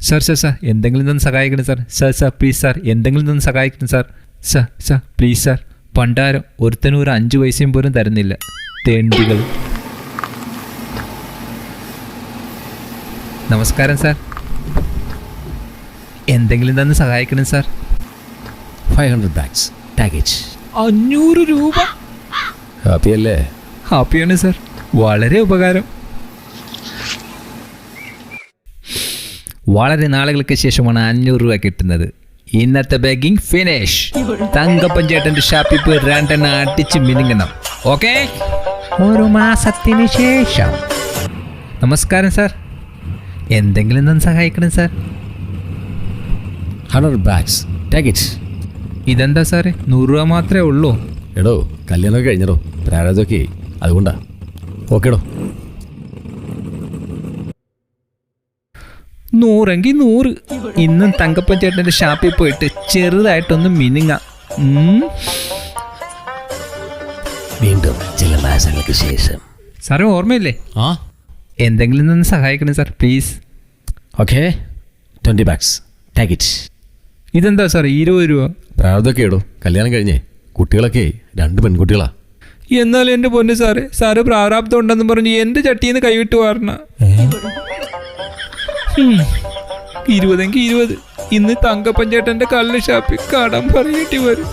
Sir എന്തെങ്കിലും നിന്ന് സഹായിക്കണം സാർ പ്ലീസ് സാർ എന്തെങ്കിലും നിന്ന് സഹായിക്കണം സാർ പ്ലീസ് സാർ. പണ്ടാരം ഒരുത്തനും ഒരു 5 പൈസയും പോലും തരുന്നില്ല, തേണ്ടികൾ. നമസ്കാരം സാർ, എന്തെങ്കിലും തന്ന് സഹായിക്കണം സാർ. 500 bags package. 500 രൂപ. ഹാപ്പി അല്ലേ? ഹാപ്പിയാണ് സാർ, വളരെ ഉപകാരം. വളരെ നാളുകൾക്ക് ശേഷമാണ് 500 രൂപ കിട്ടുന്നത്. ഇന്നത്തെ ബാഗിങ് ഫിനിഷ്. തങ്കപ്പൻ ചേട്ടൻ്റെ ഷാപ്പിൽ പോയി 2 എണ്ണം അടിച്ച് മിനുങ്ങണം. ഓക്കെ, 1 മാസത്തിന് ശേഷം. നമസ്കാരം സാർ, എന്തെങ്കിലും തന്നെ സഹായിക്കണം സാർ. 100 bags package. ഇതെന്താ സാറേ, 100 രൂപ മാത്രമേ ഉള്ളൂ? എടോ, കല്യാണമൊക്കെ കഴിഞ്ഞടോ, പ്രാരാജൊക്കെ അതുകൊണ്ടാ. ഓക്കേടോ. 100 100. ഇന്നും തങ്കപ്പൻ ചേട്ടൻ്റെ ഷാപ്പിൽ പോയിട്ട് ചെറുതായിട്ടൊന്ന് മിനുങ്ങാം. വീണ്ടും ചില മാസങ്ങൾക്ക് ശേഷം. സാറേ ഓർമ്മയില്ലേ? ആ, എന്തെങ്കിലും നിന്ന് സഹായിക്കണം sir please. Okay, 20 bags package. ഇതെന്താ സാർ 20 രൂപ? പ്രാരബ്ധമൊക്കെ ഇടോ, കല്യാണം കഴിഞ്ഞേ കുട്ടികളൊക്കെ 2 പെൺകുട്ടികളാ. എന്നാലും എൻ്റെ പൊന്ന് സാറ് പ്രാരാബ്ദം ഉണ്ടെന്ന് പറഞ്ഞ് എൻ്റെ ചട്ടിന്ന് കൈവിട്ട് വാരണ. 20 ഇന്ന് തങ്കപ്പൻ ചേട്ടൻ്റെ കള്ള് ഷാപ്പിൽ കടം പറയേണ്ടി വരും.